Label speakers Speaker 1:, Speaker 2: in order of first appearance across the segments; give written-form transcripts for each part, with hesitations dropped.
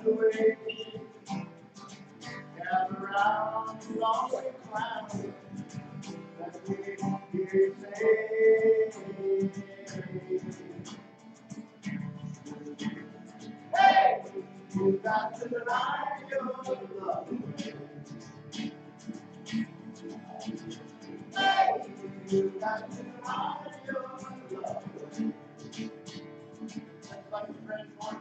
Speaker 1: away. Gather round the lonely cloud that we hear say, hey, you got to deny your love away. Hey, you got to deny your love away. That's like the French horn.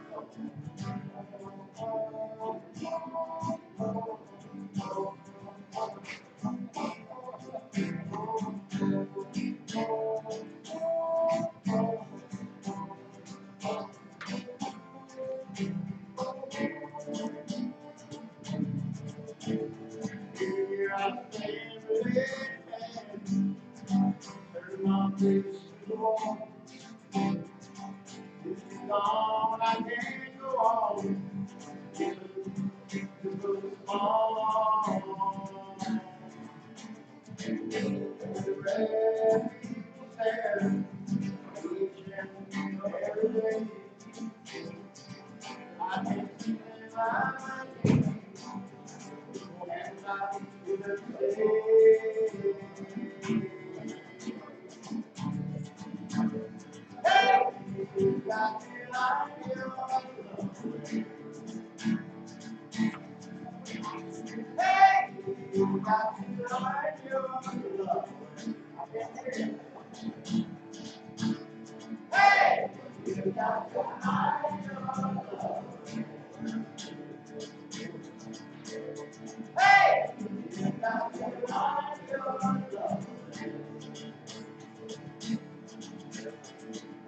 Speaker 1: Here I stand with hand, turn my face to the wall. This is gone, I can't go on. It was small. The red people stare, each and every day. I can't see my name, and I couldn't say. Hey, you got me like your love. Hey, you got me like your love. Hey, you got me like your love. Hey, you got me like your love.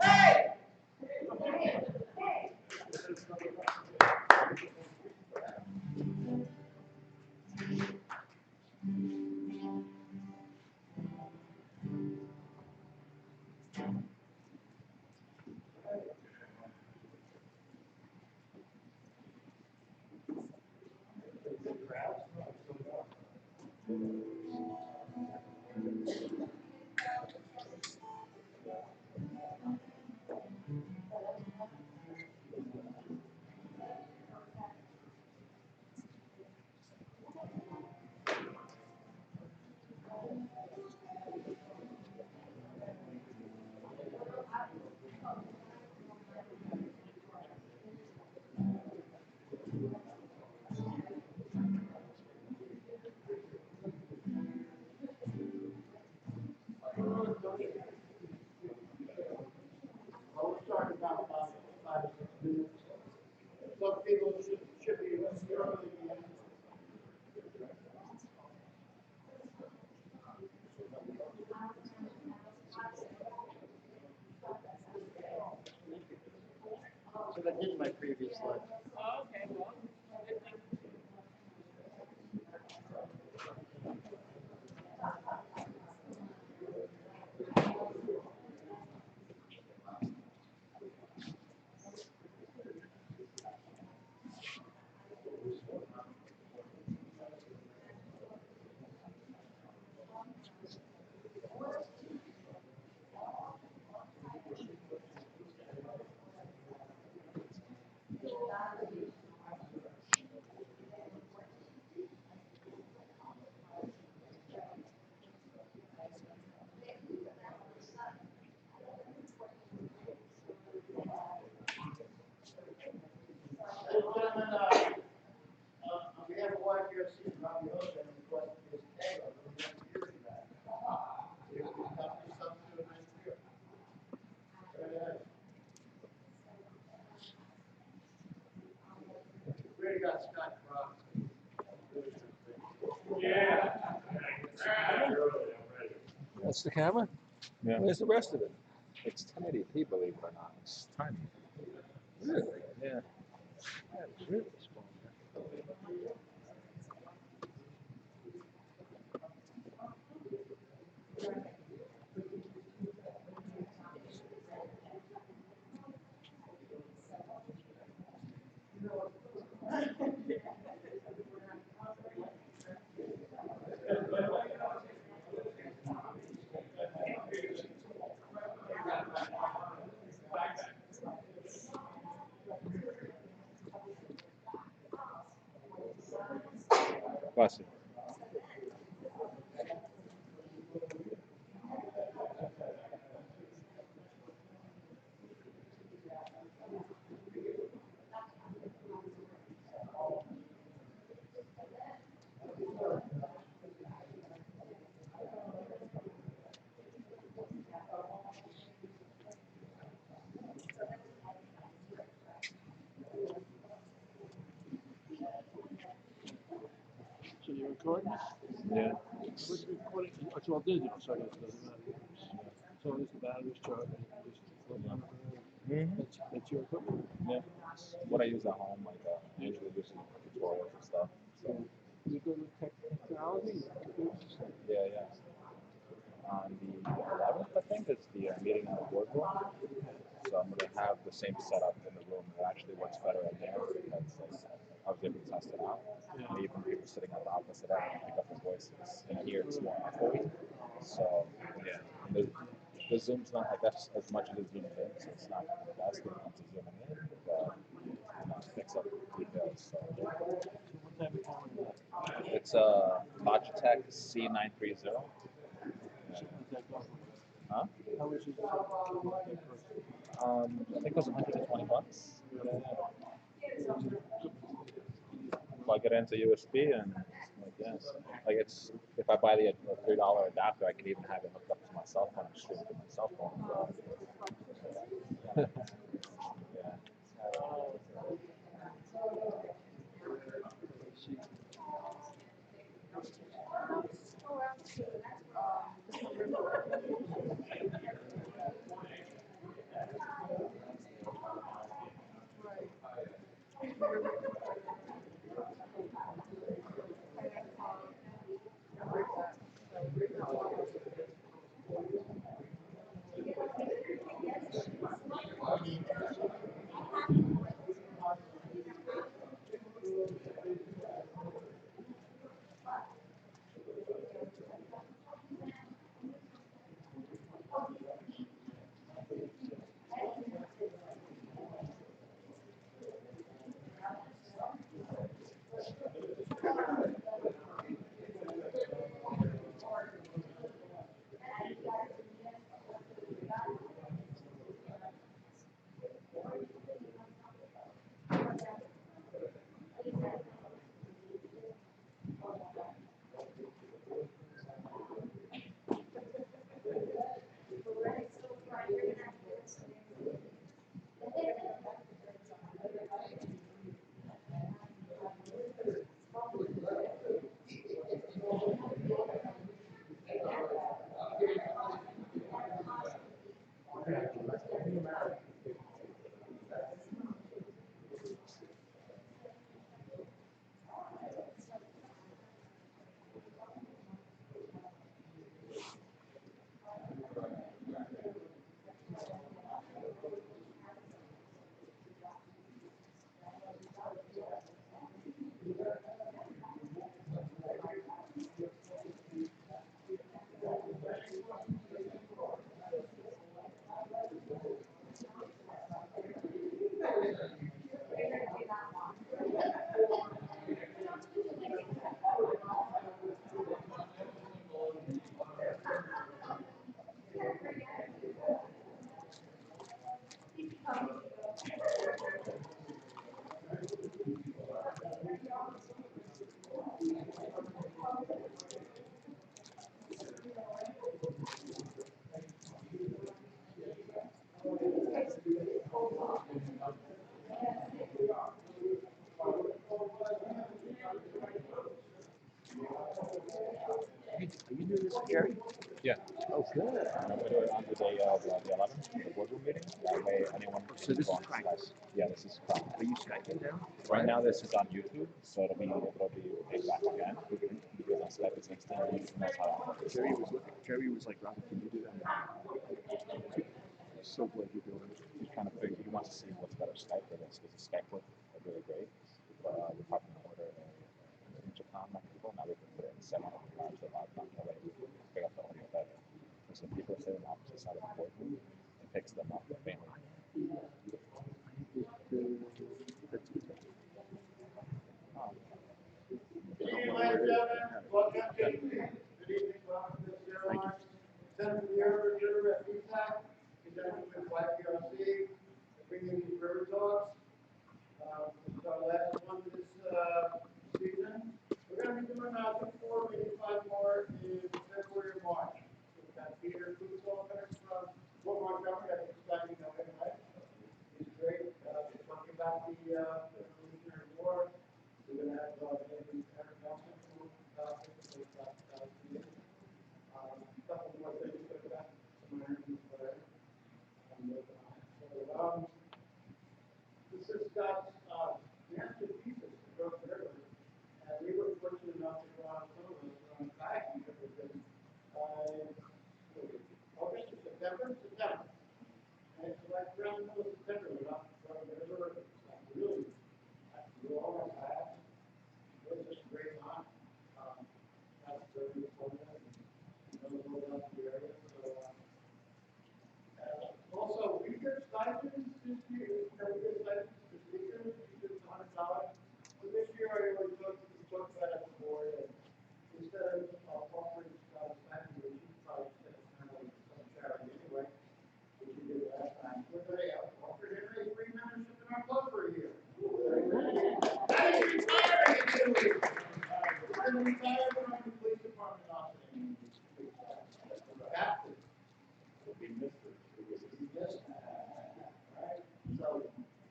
Speaker 1: Hey. Well, we're starting about 5 or 6 minutes. Some people should be early. So that did my previous life.
Speaker 2: Oh, okay, well.
Speaker 1: We have a wife here, she's around the ocean, and requested his tag on the next year back. You can talk to something to the next year. We already got Scott Croton.
Speaker 2: Yeah.
Speaker 3: That's the camera?
Speaker 4: Yeah.
Speaker 3: Where's the rest of it?
Speaker 4: It's 1080p, believe it or not. It's tiny.
Speaker 3: Really?
Speaker 4: Yeah.
Speaker 3: That is really small.
Speaker 4: Bless you.
Speaker 3: So you're recording?
Speaker 4: Yeah.
Speaker 3: What's recording? It's all digital, so it doesn't matter. So it's the battery's charging.
Speaker 4: Mm-hmm.
Speaker 3: That's your equipment.
Speaker 4: Yeah. What I use at home, like usually just tutorials and stuff. So
Speaker 3: You go with technology, computers and stuff.
Speaker 4: yeah, yeah. On the 11th, I think, is the meeting in the boardroom. So I'm gonna have the same setup in the room. It actually works better in there because I was able to test it out.
Speaker 3: Yeah.
Speaker 4: And even people sitting at the opposite end can pick up the voices. In here, it's more echoey. So yeah, and the zoom's not like that's as much as it zooms in, so it's not the best when it comes to zooming in, but it picks up details. So
Speaker 3: So what type of camera is that?
Speaker 4: it's a Logitech C930.
Speaker 3: What's that cost?
Speaker 4: Huh?
Speaker 3: How much is that cost?
Speaker 4: I think it was 120 bucks. Plug it into USB and like it's if I buy the $3 adapter, I can even have it hooked up to my cell phone and stream to my cell phone. So, yeah.
Speaker 3: Are you doing this, Gary?
Speaker 4: Yeah.
Speaker 3: Oh, good.
Speaker 4: I'm gonna do it on the day of the 11th, the boardroom meeting. That way, anyone can
Speaker 3: So this
Speaker 4: go
Speaker 3: is
Speaker 4: on
Speaker 3: practice.
Speaker 4: Skype. Yeah, this is Croton.
Speaker 3: Are you Skyping now?
Speaker 4: Right now, this is on YouTube, so it'll be played back again because on Skype it's instant. And that's how it works.
Speaker 3: Jerry was like, Robert, can you do that? So glad you're doing it.
Speaker 4: He's trying to figure. He wants to see what's better Skype for this because the Skype look are really great. But we're talking to order an intercom microphone. Now we can put it in 700 times the loud time. That way we can pick up the audio better. Because when people sit on the opposite side of the boardroom, it picks them up faintly.
Speaker 3: That's good.
Speaker 1: Anyway, Good evening, welcome to the ceremony. Seventh year at Bezack, presenting with YPRC, bringing these river talks. This is our last one this season. We're going to be doing 4, maybe 5 more in February or March. We've got Peter Croton coming from Montgomery. I think you know him, right? He's great. We're talking about the Revolutionary War. We're going to have Aaron Nelson who a couple more things that I've got some irons, but I'm working on it. So, this has got masterpieces to go through, and we were fortunate enough to go out some of us on kayaking with them August or September? September. And it's like around the middle of September, we're not from the river. It's like really, we're all on kayak. It was just a great time. That's very important. About the area. So, also, we get stipends this year. We get stipends for speakers. We get $100. So this year, I always talked about it before. And instead of offering stipends, which you probably said kind of like some charity anyway, which we did last time, we're going to offer him a free membership in our club for a year. That is retiring in 2 weeks. We're going to retire from the police department office. Right? So,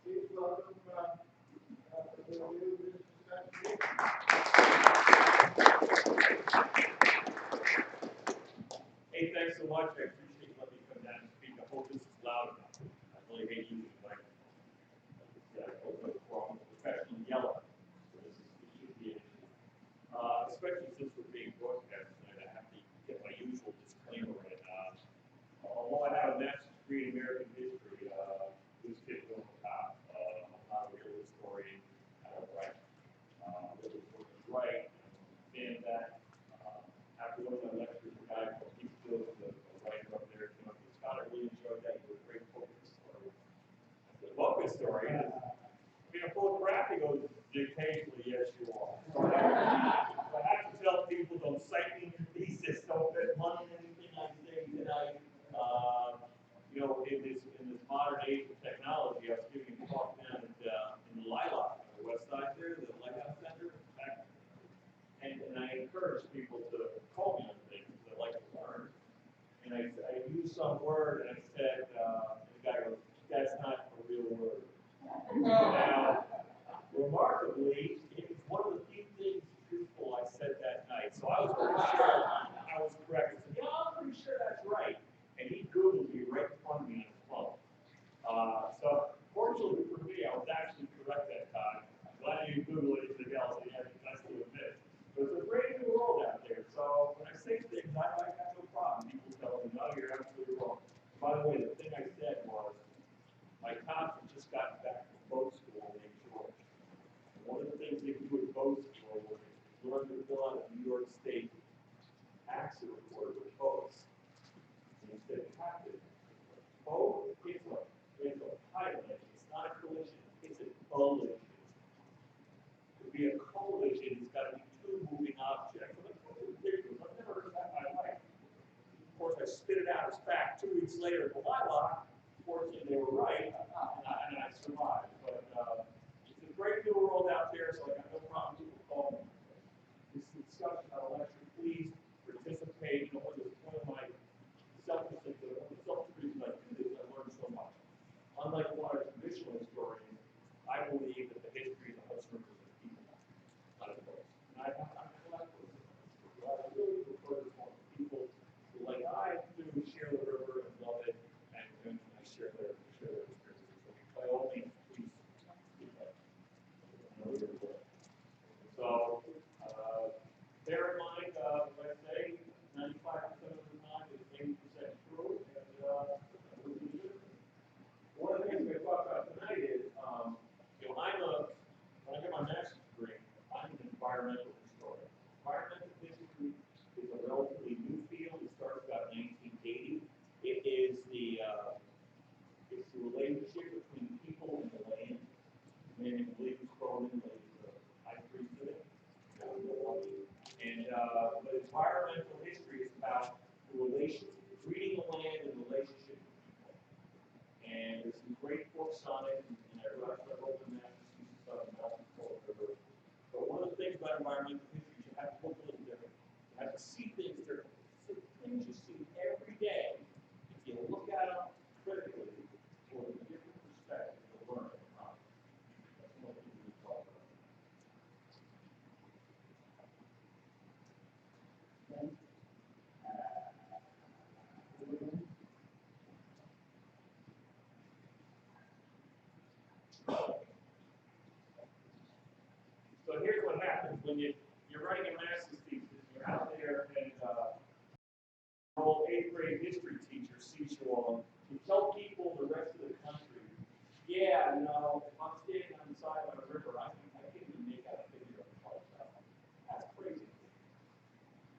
Speaker 1: please welcome the new Mr.
Speaker 2: Hey, thanks so much. I appreciate you letting me come down and speak. I hope this is loud enough. I really hate using the microphone. I hope it's wrong. Professional yellow. So this should be an issue. Especially since we're being broadcast tonight, I have to get my usual disclaimer in. Although I have a master's degree in American history, this kid on the top. I'm not a real historian. I don't write. Really write. And that after one of my lectures, the guy called Keith Phillips, the writer up there, came up and said, Scott, I really enjoyed that. You were a great book historian. The book historian is being a photograph. He goes, occasionally, yes, you are. So I have to tell people, don't cite me in your thesis. Don't bet money in anything I say tonight. You know, in this modern age of technology, I was giving a talk down in the Lilac on the west side there, the Lighthouse Center. And I encourage people to call me on things because I like to learn. And I used some word, and I said, and the guy goes, that's not a real word. Now, remarkably, it was one of the few things truthful I said that night. So I was pretty sure I was correct. I said, yeah, I'm pretty sure that's right. And he Googled me right in front of me on his phone. So fortunately for me, I was actually correct that time. I'm glad you Google anything else, and you have to admit. But it's a brand new world out there. So when I say things, I have no problem. People tell me, no, you're absolutely wrong. By the way, the thing I said was, my cops had just gotten back from boat school in Georgia. One of the things they do at boat school was learn to fill out a New York State accident report with boats. And he said, Captain, boat is a pilot. It's not a collision. It's a collision. To be a collision, it's got to be two moving objects. I'm like, that's ridiculous. I've never heard that in my life. Of course, I spit it out as fact 2 weeks later at the Lilac. Fortunately, they were right, and I survived. But it's a great new world out there, so I got no problem people calling me. This discussion, I'll lecture, please participate. You know, one of my selfish things, one of the selfish reasons I do this, I learned so much. Unlike a lot of traditional historians, I believe that the history of the Hudson River is people, not a place. And I'm glad for this. I really prefer to talk to people who, like I do, share the river and love it, and I share their experiences. So by all means, please keep that. So bear in mind, when I say 95% of the time is 80% true, and one of the things we're going to talk about tonight is, you know, when I get my master's degree, I'm an environmental historian. Environmental history is a relatively new field. It started about 1980. It is it's the relationship between people and the land. And I believe Croton is the high priest of it, and But environmental history is about the relationship, reading the land and relationship to people. And there's some great books on it, and I wrote the Massachusetts on the Mountain Cold River. But one of the things about environmental history is you have to look a little different. You have to see things differently. So the things you see every day, if you look at them critically, or with a different perspective, you'll learn it. That's one thing we talk about. So here's what happens when you're writing a master's thesis, you're out there and your old 8th grade history teacher sees you all. You tell people the rest of the country, yeah, you know, if I'm standing on the side of a river, I can't even make out a figure of the color. That's crazy.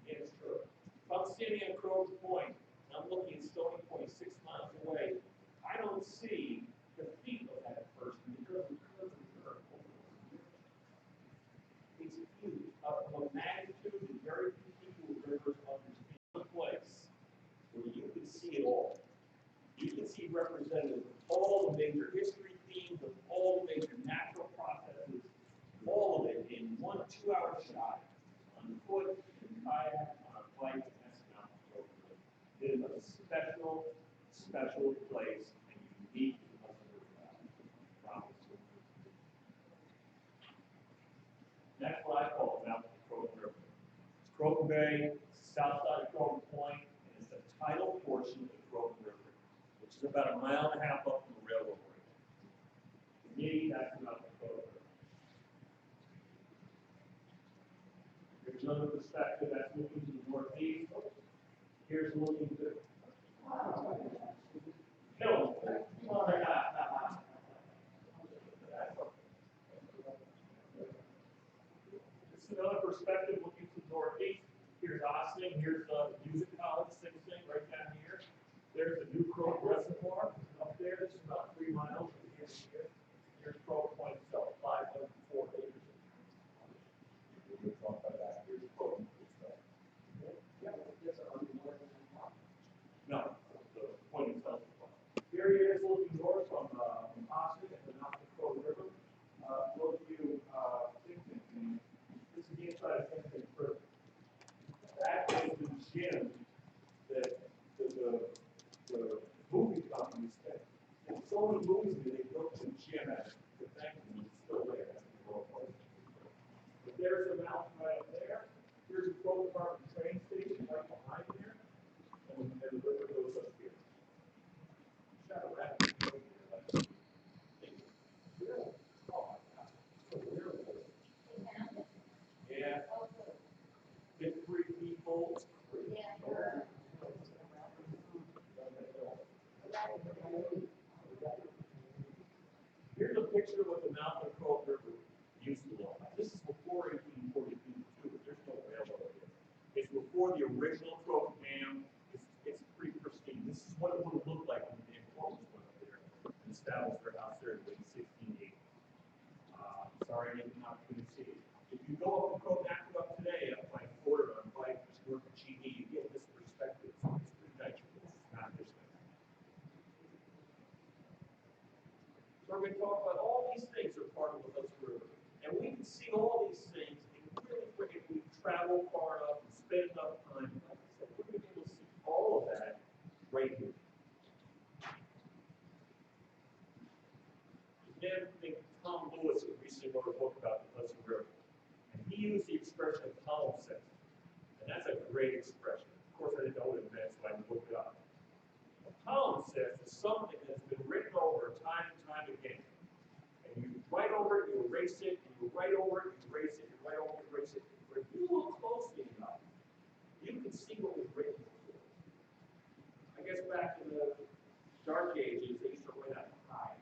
Speaker 2: Yeah, it's true. If I'm standing at Croton Point and I'm looking at Stony Point 6 miles away, I don't see the feet of that person because of the curve of the earth. It's huge, of a magnitude that very few people with rivers understand. One place where you can see it all. You can see representatives of all the major history themes, of all the major natural processes, all of it in 1 2-hour shot, on foot, in kayak, on a bike, and that's not over. It is a special, special place, and unique in Promise. That's what I call the mouth of the Croton River. It's Croton Bay, it's the south side of Croton Point, and it's the tidal portion of the Croton River, which is about 1.5 miles up from the railroad bridge. To me, that's the mouth of the Croton River. Here's another perspective that's looking to the northeast. Here's looking to no. This is another perspective looking to the northeast. Here's Austin. Here's the Bezack College, same thing right down here. There's the New Croton Reservoir up there. This is about 3 miles from here to here. Here's Croton Point itself, 504 acres. Here's Croton. No, the point itself. Here he is looking north from Austin at the mouth of the Croton River. Those of you thinking, this is the inside of Thinking River. That is the gym that the movie companies did. And so many movies that they built the gym at the bank, and it's still there. But there's a mountain right up there. Here's a Croton Park train station right behind there. And the river goes up here. Shut a rabbit. Oh my God. Yeah. 53 people. Yeah. Here's a picture of what the mouth of the Croton River used to look like. This is before 1842, but there's no railroad here. It's before the original Croton Dam. It's pretty pristine. This is what it would have looked like when the Dam went up there and established their house there in the late 1680s. Sorry, I didn't have an opportunity to see it. If you go up to Croton Aqueduct today, up by Porter on bike, just north of GD, you get this perspective. It's pretty nice. It's not this way. So we're going to talk about all these things are part of the Hudson River. And we can see all these things, and really, if we travel far enough and spend enough time, like I said, we're going to be able to see all of that right here. Again, I think Tom Lewis recently wrote a book about the Hudson River. And he used the expression of palimpsest. And that's a great expression. Of course, I didn't know what it meant, so I looked it up. A palimpsest is something that's been written over time and time again. And you write over it, you erase it, and you write over it, you erase it, you write over it, you erase it. But if you look closely enough, you can see what was written before. I guess back in the Dark Ages, they used to write on hide.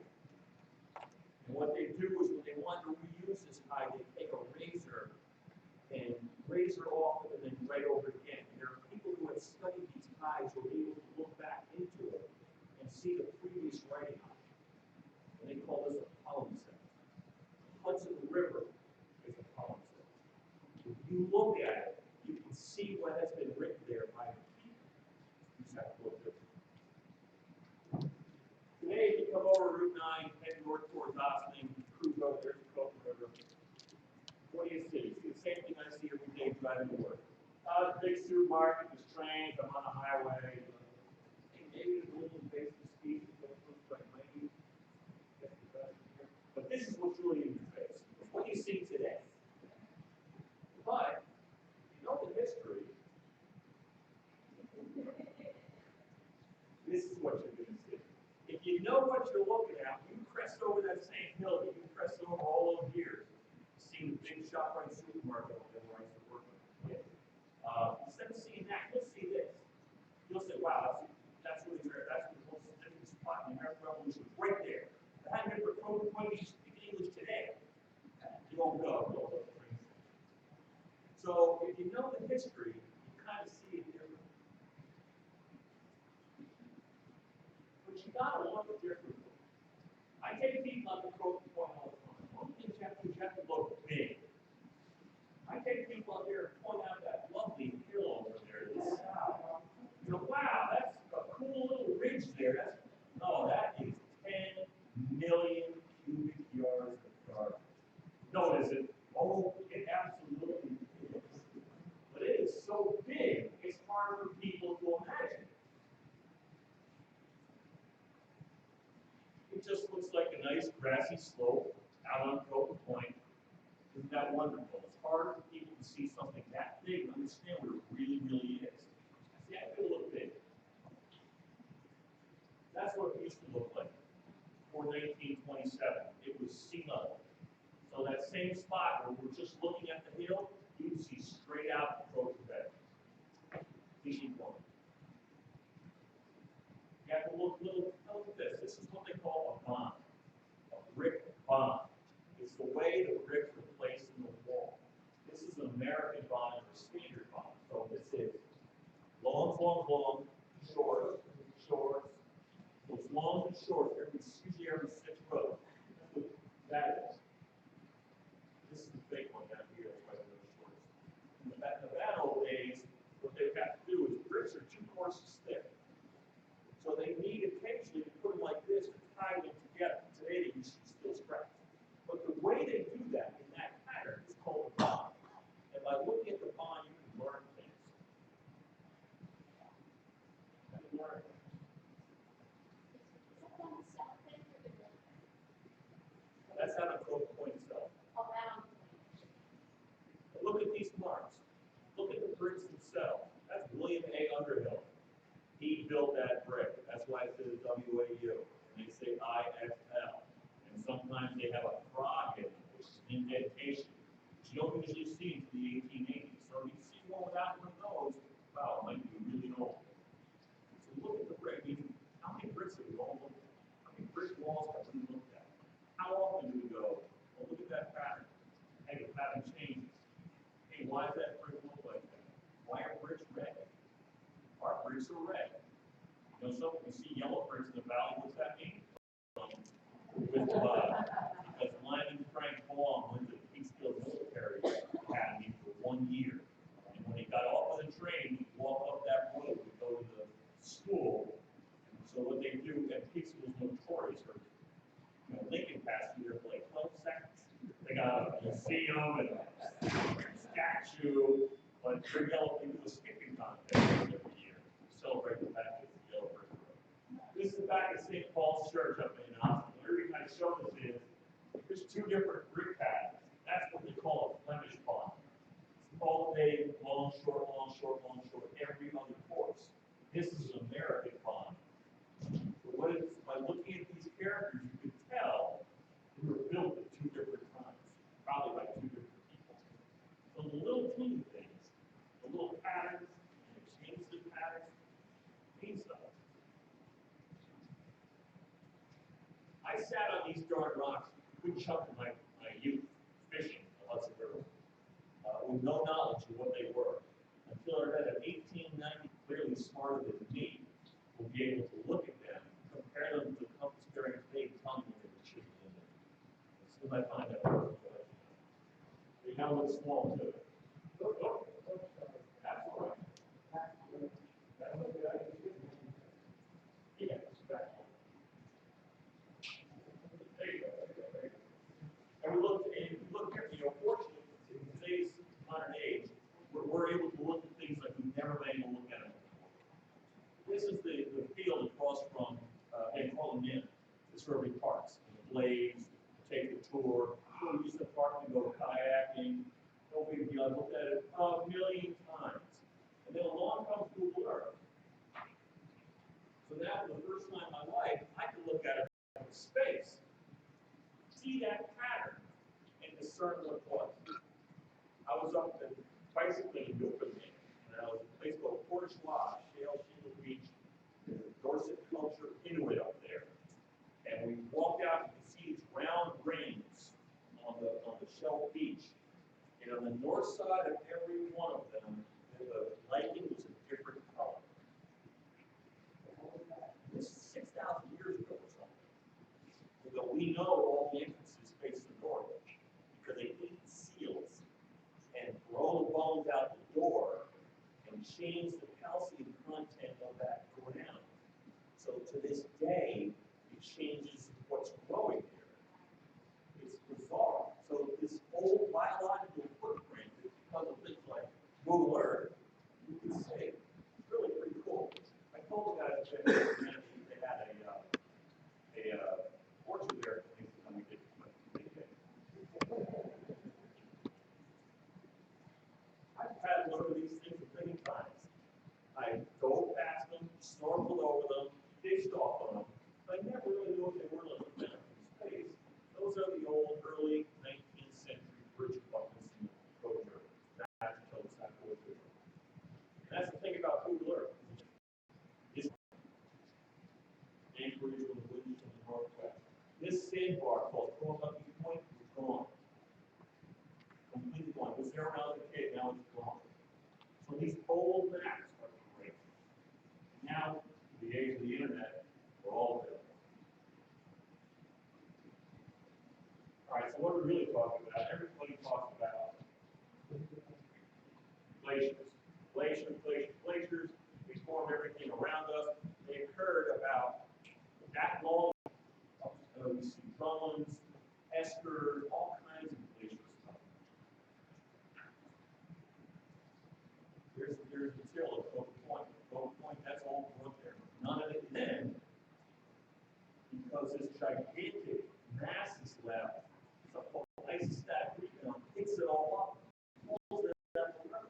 Speaker 2: And what they do is when they want to reuse this hide, they take a razor and razor off it and then write over it again. And there are people who have studied these hides who are able to look back into it and see the previous writing on it. And they call this a palimpsest. The Hudson River is a palimpsest. If you look at it, you over Route 9, head north towards Ossining, cruise over there to the Croton River. What do you see? You see the same thing I see every day driving to work. Big supermarket, there's trains, I'm on the highway. Hey, maybe there's a little invasive species, but it looks like maybe. But this is what's really in your face. It's what you see today. But, you know the history, this is what you're going to see. If you know what you're looking at, you crest over that same hill that you crest over all those years. See the big ShopRite supermarket over there where I used to work with. Instead of seeing that, you'll see this. You'll say, wow, that's really rare. That's the most significant spot in the American Revolution. Right there. If I had never told you you speak English today, you won't go. So if you know the history, you kind of see it differently. But you gotta look differently. I take people on the Croton point all the time. One thing you have to look big. I take people up here and point out that lovely hill over there. This, you know, wow, that's a cool little ridge there. That is 10 million cubic yards of garbage. No, is it? Oh, it absolutely is. But it is so big, it's hard for people to imagine. It just looks like a nice grassy slope out on Croton Point. Isn't that wonderful? It's hard for people to see something that big and understand what it really, really is. See, I feel a little big. That's what it used to look like before 1927. It was sea level. So that same spot where we're just looking at the hill, you can see straight out the Croton Bay. Fishing point. You have to look at this. This is what they call a bond, a brick bond. It's the way the bricks are placed in the wall. This is an American bond or a standard bond. So this is long, short. So it's long and short. Usually every 6 rows. That is. This is the big one down here. That's why they're the shortest. In the bad old days, what they have to do is bricks are 2 courses thick. So they need occasionally to put them like this and tie them together. Today they usually still scratch. But the way they do that in that pattern is called a bond. And by looking at the bond, you can learn things. You can learn things. That's not a Croton Point itself. But look at these marks. Look at the bricks themselves. That's William A. Underhill. He built that brick. That's why it says WAU. And they say IFL. And sometimes they have a frog in it, which is an indentation, which you don't usually see until the 1880s. So if you see one without one of those, wow, it might be really old. So look at the brick. I mean, how many bricks have we all looked at? How many brick walls have we looked at? How often do we go, well, look at that pattern. Hey, the pattern changes. Hey, why does that brick look like that? Why are bricks red? Our bricks are red. You know, so we see yellow bricks in the valley. What's that mean? Because Lyman Frank Baum went to the Peekskill Military Academy for 1 year. And when he got off of the train, he'd walk up that road to go to the school. And so what they do, and Peekskill was notorious for, Lincoln passed through there for like 12 seconds. They got a museum and a statue, but they're yellow, they do a skipping contest every year to celebrate the fact that it's the yellow brick road. This is back at St. Paul's Church up in Austin. The reason I show this is there's 2 different brick patterns. That's what they call a Flemish bond. It's all day, long, short, every other course. This is an American bond. So by looking at these characters, you can tell they were built at 2 different times, probably by 2 different people. So the little teeny things, the little patterns, and exchanges of patterns, mean something. I sat on these dark rocks a good chunk of my youth fishing in the Hudson River with no knowledge of what they were. Until I read an 1890, clearly smarter than me, will be able to look at them, compare them to the compass bearings they tell me they were chipping in there. As soon as I find that out, they now look small too. That's all right. That's okay. Yeah, exactly. or kayaking, no big deal. I looked at it a million times. And then along comes Google Earth. So now for the first time in my life, I can look at it from space, see that pattern, and discern what it was. I was up in bicycling in Newfoundland, and I was in a place called Portage-la, Shale Shingle Beach. There's a Dorset culture Inuit up there. And we walked out, you can see these round rings on the Shell Beach. And on the north side of every one of them, the lighting was a different color. This is 6,000 years ago or something. So we know all the entrances face the north because they eat seals and throw the bones out the door and change the calcium content of that ground. So to this day, it changes what's growing there. It's bizarre. So this old biological footprint is because of things like Google Earth, you can see. It's really pretty cool. I told the guys that they had a orchard there for me to come and get. I've had one of these things many times. I go past them, snorkeled over them, fished off on them, but I never really knew what they were like from space. Those are the old, early 19th century bridge buckets in Croton. That's the thing about Google Earth. It's anchorage on the winds from the northwest. This sandbar called Croton Point is gone. Completely gone. It was there when I was a kid, now it's gone. So these old maps are great. Now, in the age of the internet, we're all available. All right, so what are we really talking about? Everybody talks about glaciers. Glaciers, they form everything around us. They occurred about that long. We see drumlins, eskers, all kinds of glaciers. Here's material at Croton Point. Croton Point, that's all growth there. None of it then, because this gigantic mass is left, it's a whole isostatic recount, picks it all up, pulls it out the river.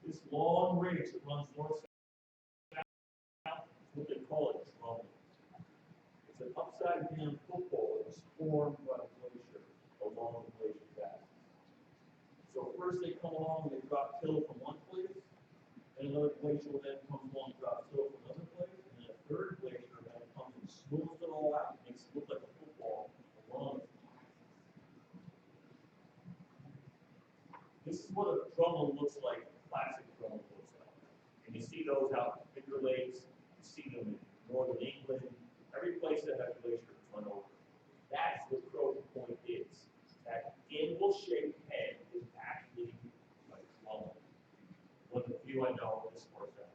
Speaker 2: This long ridge that runs north south is what they call it drum. It's an upside down football that was formed by the glacier along the glacier path. So first they come along and they drop till from one place, and another glacier then comes along and drops till from another place, and then a third glacier then comes and smooths it all out, makes it look like a football along its axis. This is what a drumlin looks like, a classic drumlin looks like. And you see those out in Finger Lakes, you see them in northern England, every place that has glaciers run over. That's what Croton Point is. That anvil-shaped head is actually like drumlin. One of the few I know of this course out.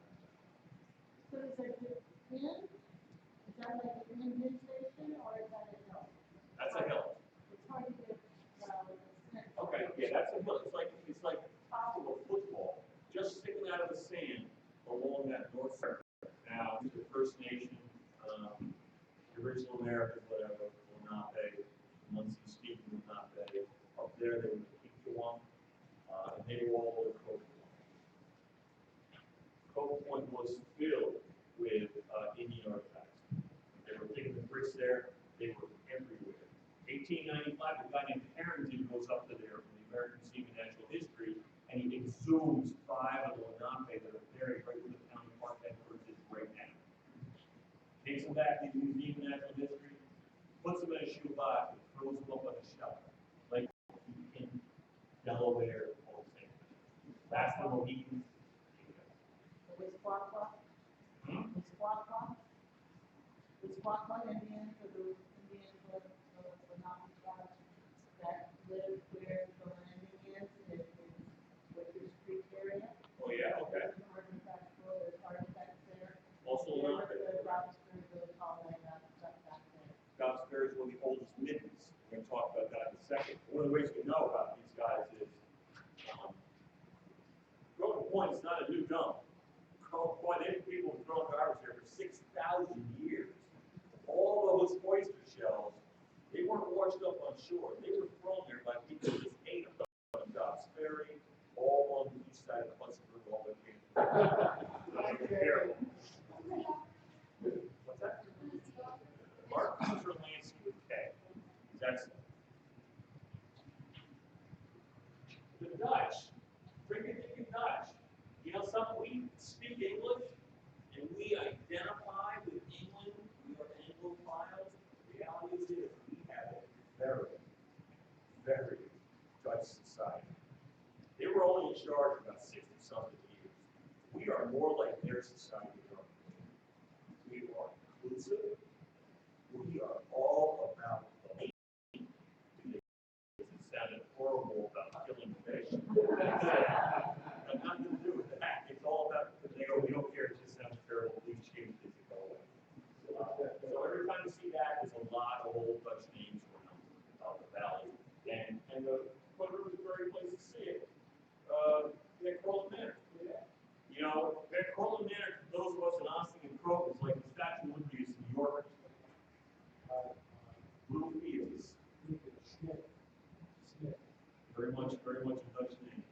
Speaker 5: So is there just pin? Is that like an engine station or is that a hill?
Speaker 2: That's a hill.
Speaker 5: It's hard to get,
Speaker 2: Okay, yeah, that's a hill. It's like the top of a football, just sticking out of the sand along that north side. Now, the First Nation, the original Americans, whatever, Lenape, Muncie speaking Lenape, up there they were the Kikiwam, and they were all over Croton Point. Croton Point was filled with Indian artifacts. They were digging the bricks there, they were everywhere. 1895, a guy named Harrington goes up to there from the American Museum of Natural History, and he exhumes 5 of the Lenape that are buried right where the county park headquarters is right now. Takes them back to the Museum of Natural History, puts them in a shoebox, and throws them up on a shelf, like in Delaware or St. That's the Mohicans.
Speaker 5: the Squawk? The Squawk? The Squawk Indians or the Indians of the Mountain tribes that live where the landing is in Wicker's Creek area?
Speaker 2: Oh yeah, okay.
Speaker 5: There's artifacts there.
Speaker 2: Also
Speaker 5: There's
Speaker 2: Lenape.
Speaker 5: the Robertsburg, the Colorado stuff back there.
Speaker 2: Dobbs Ferry is one of the oldest middens. We're going to talk about that in a second. One of the ways we know about these guys is Croton Point is not a new dump. Croton Point, they have people throwing garbage here for 6,000 years. All those oyster shells, they They weren't washed up on shore. They were thrown there by people who just ate them on Dobbs Ferry, all on the east side of the Hudson River, all the way to What's that? Mark Cooper Lansky with K. He's excellent. The Dutch, freaking Dutch. You know something? We speak English and we identify with England. We are Anglophiles. The reality is we have a very, very Dutch society. They were only in charge about 60-something years. We are more like their society. We are inclusive. We are all about the nation. It sounded horrible about killing fish. But nothing to do with that. It's all about the they we don't care. It just sounds terrible. Please change this and go away. So every time you see that, there's a lot of old Dutch names around the valley. And the Croton River is a great place to see it. Croton Manor. You know, Croton Manor, for those of us in Austin and Croton, is like the Statue of Liberty in New York. Blue Fields. Very much a Dutch name. Very much a Dutch name.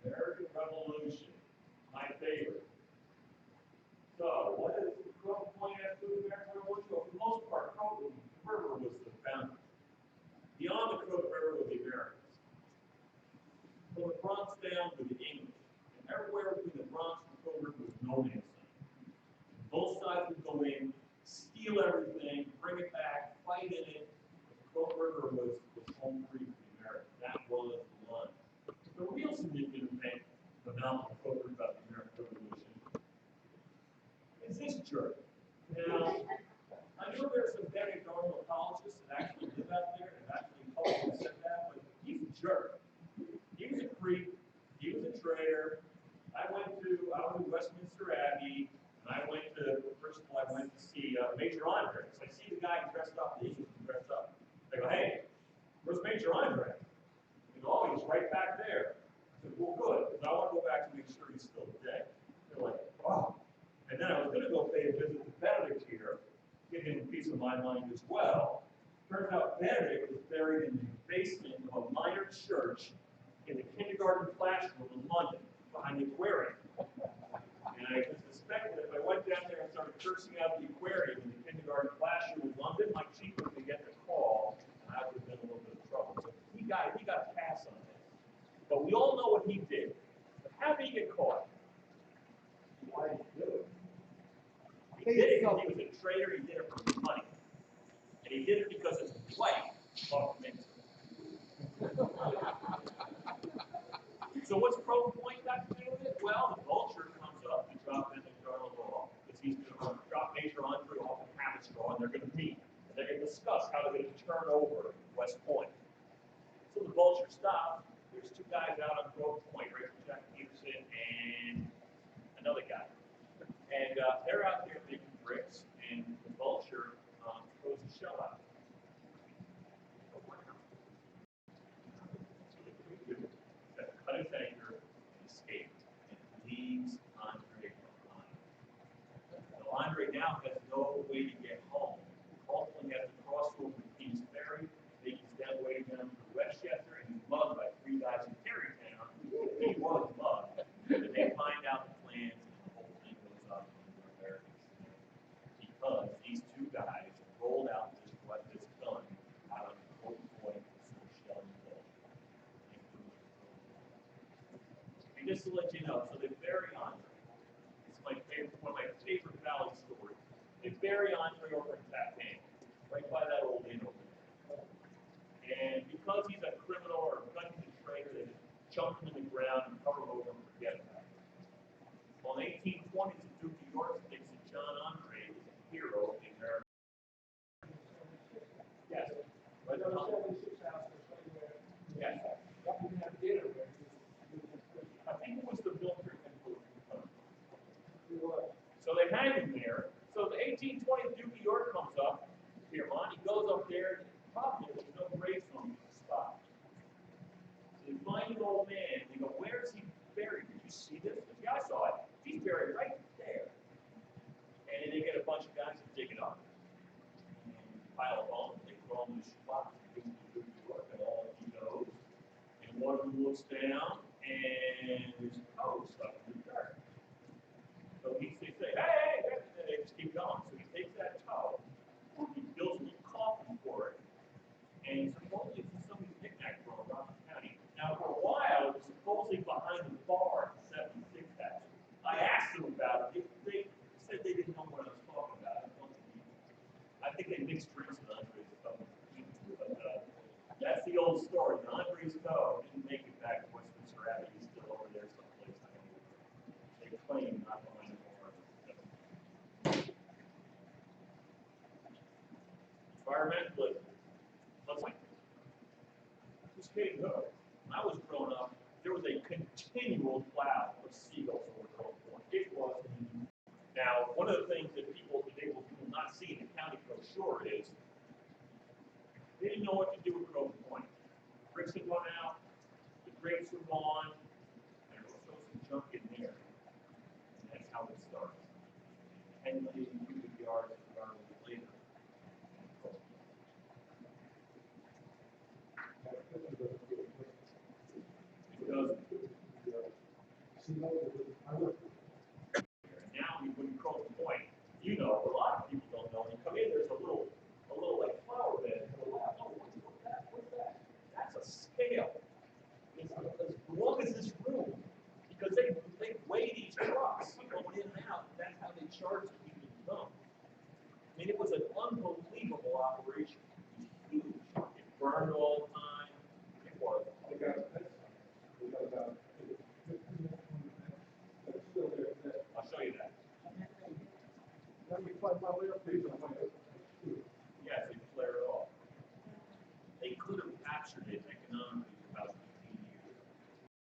Speaker 2: The American Revolution, my favorite. So, what is the Croton point after the American Revolution? Well, for the most part, Croton River was the founder. Beyond the Croton River were the Americans. From the Bronx down to the English. And everywhere between the Bronx and the Croton River was no man's land. Both sides would go in, steal everything, bring it back, fight in it. The Croton River was home free for the Americans. That was the one. The real significant event, phenomenal Croton about the American Revolution, is this jerk. Now, I know there's some Benedict apologists that actually live out there and actually publicly said that, but he's a jerk. He was a creep. He was a traitor. I was in Westminster Abbey, and I went to see Major Andre. So I see the guy dressed up, the English dressed up. I go, hey, where's Major Andre? They go, oh, he's right back there. I said, well, good, because I want to go back to make sure he's still dead. They're like, oh. And then I was going to go pay a visit to Bezack here, give him a piece of my mind as well. Turns out Bezack was buried in the basement of a minor church in the kindergarten classroom in London, behind the aquarium. And I just suspected that if I went down there and started cursing out the aquarium in the kindergarten classroom in London, my chief would get the call, and I would have been in a little bit of trouble. So he got a pass on this. But we all know what he did. But how did he get caught? Why did he do it? He did it because he was a traitor. He did it for money. And he did it because his wife loved him. So what's Croton Point got to do with it? Well, the vulture comes up to drop in the Journal Law because he's going to drop Major Andre off in Haverstraw, and they're going to meet. And they're going to discuss how they're going to turn over West Point. So the vulture stops. There's two guys out on Croton Point, right? Jack Peterson and another guy. And they're out there making bricks, and the vulture throws a shell out. Cut his anchor and escaped, and leaves Andre behind. So Andre now has no way to get home. Ultimately has to cross over to King's Ferry, make his way down to Westchester, and he's mugged by three guys in Terrytown. He was mugged. And they find out the plans, and the whole thing goes up in the Americans. Because these two guys rolled out this gun out of the Croton Point with some shell and bull. And just to let you know, so they bury Andre. It's my favorite, one of my favorite valley stories. They bury Andre over in Tappan, right by that old inn over there. And because he's a criminal or a gun traitor, they just chunk him in the ground and cover him over and forget about it. Well, in the 1820s, the Duke of York thinks that John Andre is a hero of the American. Yes. Right on. Yes. I think it was the military influence. So they hang him there. So the 1820 Duke of York comes up, Piermont. He goes up there. The problem is there's no gravestone to spot. So they find an old man. They go, where is he buried? Did you see this? Yeah, I saw it. He's buried right there. And they get a pile of bones, they throw them in the shoebox, and do the work, and all he knows. And one of them looks down, and there's a toe stuck in the dirt. So he says, hey, hey, and they just keep going. So he takes that toe, he builds a little coffin for it, and supposedly it's somebody's knickknack from around the county. Now, for a while, it was supposedly behind the bar at 76 House. I asked them about it. They said they didn't know what I was talking about. I think they mixed drinks with Andre's toe. But that's the old story. Andre's toe didn't make it back to Westminster Abbey. He's still over there someplace. I don't know. They claim not behind the bar. Environmentalism. Let's like who's getting good? When I was growing up, there was a continual cloud of seagulls over Croton. It was. Now, one of the things that people will not see in the county brochure is they didn't know what to do with Croton Point. Bricks had gone out, the grapes were gone, and there was still some junk in there. And that's how it started. 10 million cubic yards of environmental later. And now when you Croton Point, you know, a lot of people don't know. You come in, there's a little like flower bed to the left. Oh, what's that? What's that? That's a scale. It's as long as this room, because they weigh these trucks going in and out. That's how they charge the people to come. I mean, it was an unbelievable operation. It was huge. It burned all the time. It was. I'll show you that. Yes, they flare it off. They could have captured it economically for about 15 years.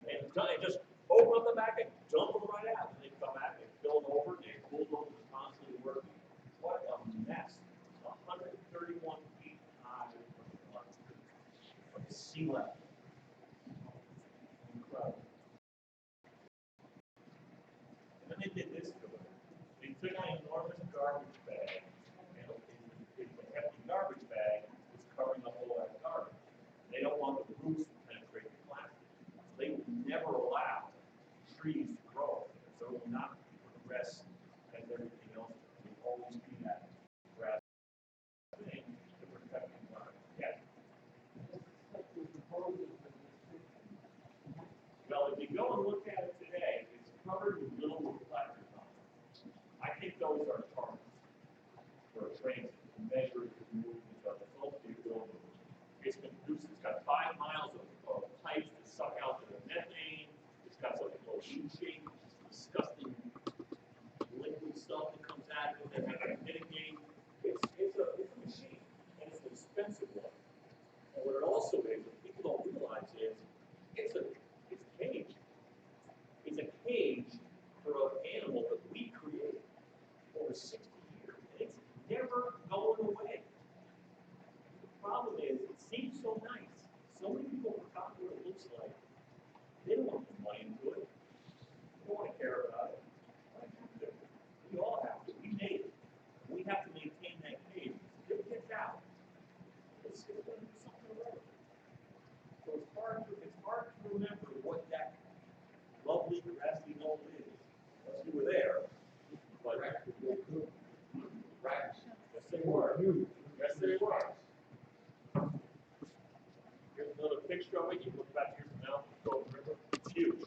Speaker 2: And just open up the back and dump them right out. And they come back, they fill it over, they bulldoze is constantly working. What a mess. 131 feet high from sea level. Incredible. And then they did this to it. They took an enormous garbage bag, and it's a hefty garbage bag that's covering up all that garbage. They don't want the roots to penetrate the plastic. So they will never allow trees to grow. So it will not progress as everything else. It will always be that grass thing to protect the environment. Yeah. Well, if you go and look at it today, it's covered with little reflectors on it. I think those are targets for transit to measure the movement of the voltage building. It's been produced, it's got 5 miles of pipes that suck out the methane. It's got something called U-shape, disgusting liquid stuff that comes out of it that they have to mitigate. It's a machine, and it's an expensive one. And what it also is, what people don't realize is, it's a cage. It's a cage for an animal that we created over 60 years, and it's never going away. The problem is, it seems so nice. So many people forgot what it looks like. They don't want to put money into it. They don't want to care about it. We all have to. We made it. We have to maintain that cage. If it gets out, it's going to do something wrong. So it's hard to remember what that lovely grassy knoll is. Unless you were there. But yes, they were. Yes, they were. Here's another picture of it. You look back here now, go river. It's huge.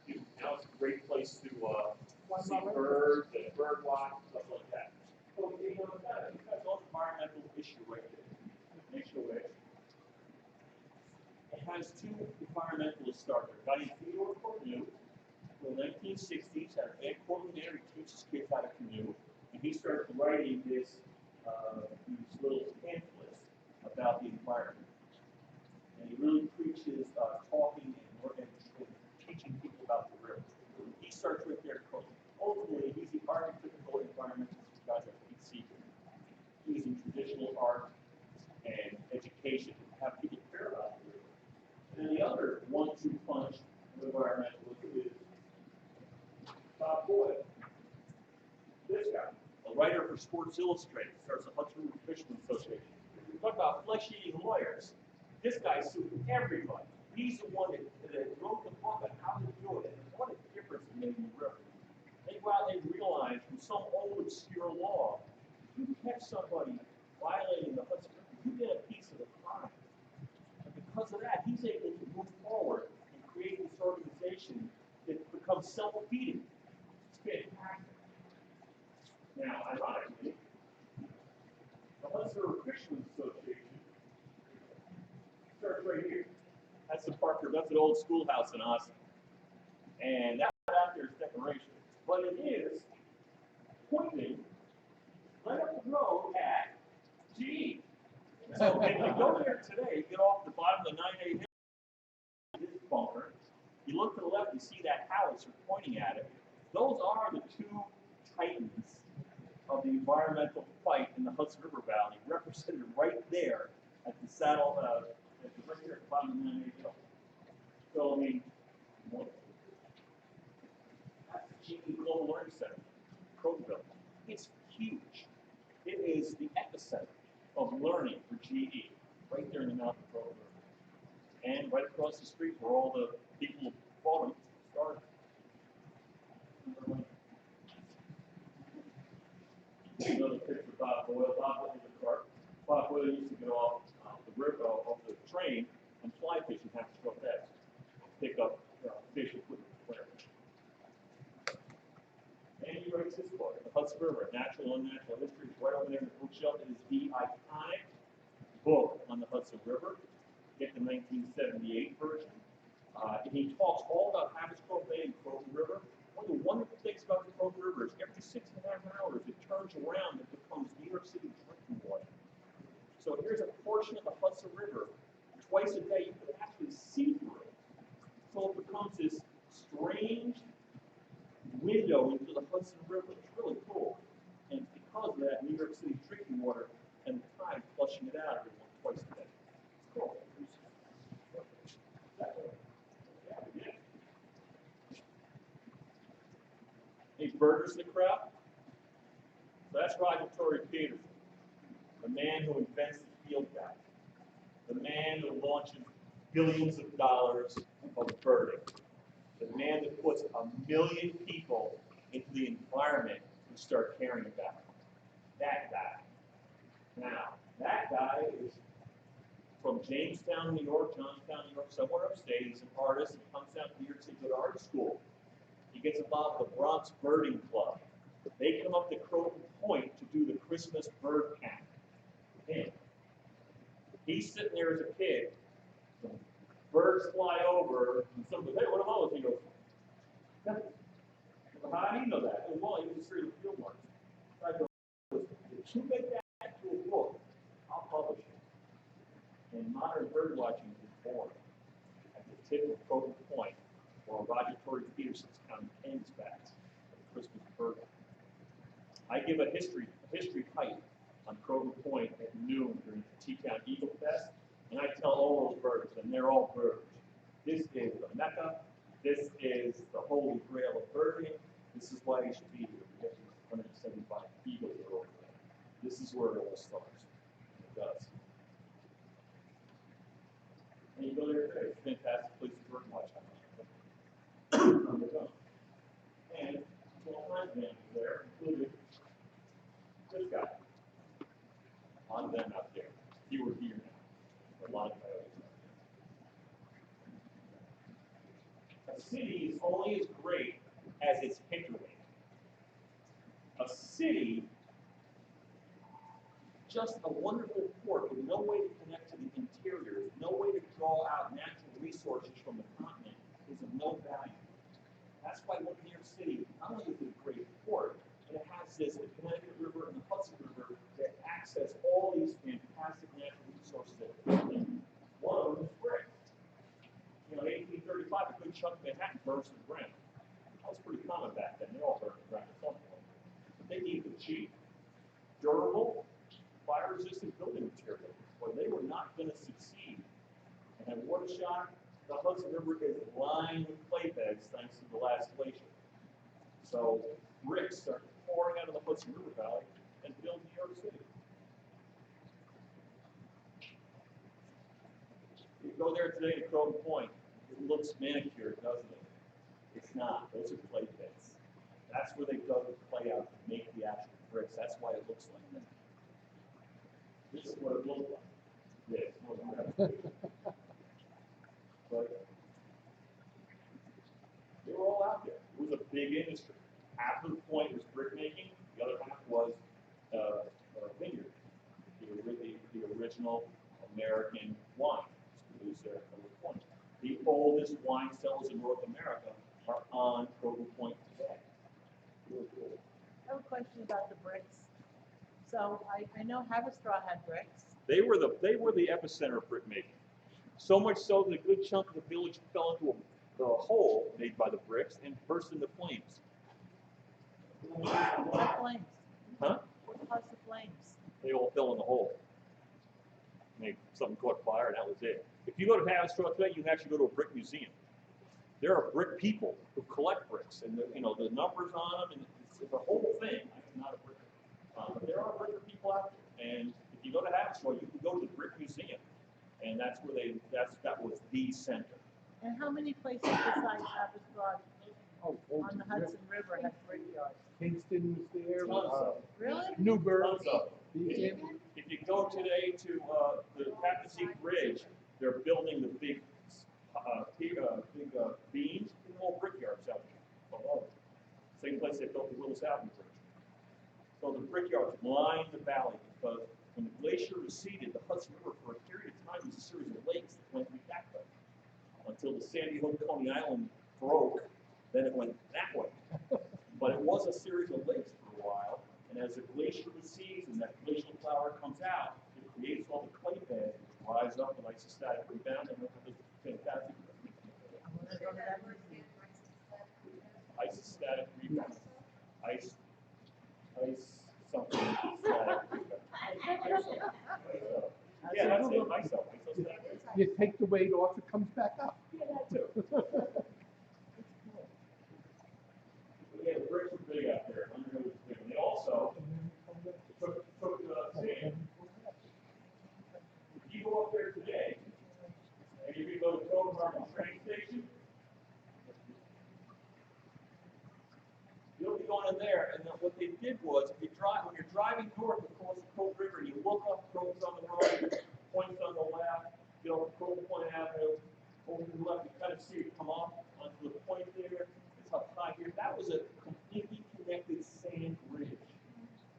Speaker 2: Huge. Now it's a great place to see birds and bird watch, stuff like that. So you know, that's an environmental issue right there. HOA. It has 2 environmentalists start there. A guy named Theodore Cornu, in the 1960s, had a big Cortland there. He teaches kids how to canoe, and he starts writing these little pamphlets about the environment. And he really preaches talking and teaching people about the river. He starts right there. Ultimately, he's the archetypical environmentalist guy that we see using traditional art and education to have people care about the river. And then the other 1-2 punch of environmentalist is Bob Boyle. This guy, a a writer for Sports Illustrated, starts the Hudson River Fishermen's Association. Talk about flesh-eating lawyers. This guy sued everybody. He's the one that wrote the book on how to do it, and what a difference it made in the river. They go out and they realize from some old obscure law, if you catch somebody violating the Hudson River, you get a piece of the crime. And because of that, he's able to move forward and create this organization that becomes self-feeding. It's fantastic. Now, ironically, the Hudson River Fishermen's Association starts right here. That's the Parker. That's an old schoolhouse in Austin, and that out there is decoration, but it is pointing right up the road at GE. So if you go there today, get off the bottom of the 9A hill, this bunker. You look to the left, you see that howitzer pointing at it. Those are the two titans of the environmental fight in the Hudson River Valley, represented right there at the saddle, right here at the bottom of the 9A hill. So, I mean, that's the GE Global Learning Center, Croton. It's huge. It is the epicenter of learning for GE, right there in the mouth of the Croton River. And right across the street where all the people who fought them started. Another picture of Bob Boyle. Bob Boyle was a cart. Bob Boyle used to get off the river, off the train, and fly fish in half the Croton. Pick up fish and put them in the flare. And he writes this book, The Hudson River, Natural and Unnatural History. It's right over there in the bookshelf. It is the iconic book on the Hudson River. Get the 1978 version. And he talks all about Habits Cove Bay and Croton River. One of the wonderful things about the Croton River is every 6.5 hours it turns around and becomes New York City drinking water. So here's a portion of the Hudson River. Twice a day you can actually see through it. So it becomes this strange window into the Hudson River. It's really cool. And it's because of that New York City drinking water and the tide flushing it out twice a day. It's cool. Any birders in the crowd? So that's Roger Tory Peterson, the man who invents the field guide, the man who launches billions of dollars of birding, the man that puts 1 million people into the environment who start caring about it. That guy. Now, that guy is from Jamestown, New York, Johnstown, New York, somewhere upstate. He's an artist and comes down to New York City to go to art school. He gets involved with the Bronx Birding Club. They come up to Croton Point to do the Christmas bird count. Him. He's sitting there as a kid. Birds fly over, and someone goes, "Hey, what are those?" He goes, "How do you know that?" And, "Well, he was through the field marks." I go, "If you make that into a book, I'll publish it." And modern bird watching is born at the tip of Croton Point, while Roger Tory Peterson's counting canvasbacks at the Christmas bird. I give a history hike on Croton Point at noon during the T-Town Eagle Fest, and I tell all those birds, and they're all birds. This is the Mecca. This is the holy grail of birding. This is why you should be here. We have these 175 eagles that are over there. This is where it all starts. It does. And you go there today. It's a fantastic place to bird watch. And all kinds of animals there, including this guy. A lot of them out there. Fewer here now. A lot of coyotes out there. A city is only as great as its hinterland. A city, just a wonderful port with no way to connect to the interior, no way to draw out natural resources from the continent, is of no value. That's why New York City, not only is it a great port, but it has the Connecticut River and the Hudson River that access all these fantastic natural resources that are in. One of them is brick. You know, in 1835, a good chunk of Manhattan burns to the ground. That was pretty common back then. They all burned to the ground at some point. But they needed cheap, durable, fire-resistant building material, or they were not going to succeed. And at Watershock, the Hudson River is lined with clay beds thanks to the last glacier. So bricks start to pouring out of the Hudson River Valley and build New York City. You go there today to Croton Point, it looks manicured, doesn't it? It's not. Those are clay pits. That's where they dug the clay out to make the actual bricks. That's why it looks like that. This is what it looked like. Yes, but they were all out there. It was a big industry. Half of the point was brick making. The other half was vineyard. The original American wine produced there at Croton Point. The oldest wine cellars in North America are on Croton Point today. Really cool.
Speaker 5: I have a question about the bricks. So I know Haverstraw had bricks.
Speaker 2: They were the epicenter of brick making. So much so that a good chunk of the village fell into a hole made by the bricks and burst into flames.
Speaker 5: What flames?
Speaker 2: Huh?
Speaker 5: What caused the flames?
Speaker 2: They all fell in the hole. Something caught fire, and that was it. If you go to Haverstraw today, you can actually go to a brick museum. There are brick people who collect bricks, and the numbers on them, and it's a whole thing. I'm not a bricker, but there are brick people out there. And if you go to Haverstraw, you can go to the brick museum, and that was the center.
Speaker 5: And how many places besides Haverstraw on the Hudson River had brickyards?
Speaker 3: Kingston was there.
Speaker 2: Tons of them.
Speaker 5: Really?
Speaker 3: Newburgh.
Speaker 2: Tons of them. If you go today to the Tappan Zee Bridge, they're building the big beams and all brickyards out there. Same place they built the Willis Avenue Bridge. So the brickyards lined the valley because when the glacier receded, the Hudson River for a period of time was a series of lakes that went that way. Until the Sandy Hook Coney Island broke, then it went that way. But it was a series of lakes for a while, and as the glacier recedes and that glacial flour comes out, it creates all the clay beds which rise up with isostatic rebound and this fantastic isostatic rebound. Ice something. Yeah, that's it, myself.
Speaker 3: You take the weight off, it comes back up.
Speaker 2: Yeah, that too. Yeah, the bricks were big out there. Underhill was big. And they also took sand. If you go up there today, and you can go to Croton train station, you'll be going in there, and then what they did was, when you're driving north across the Croton River, you look up, Croton's on the right, Point's on the left, Croton Point Avenue, over to the left, you kind of see it come off onto the point there. It's up high here. That was a completely connected sand bridge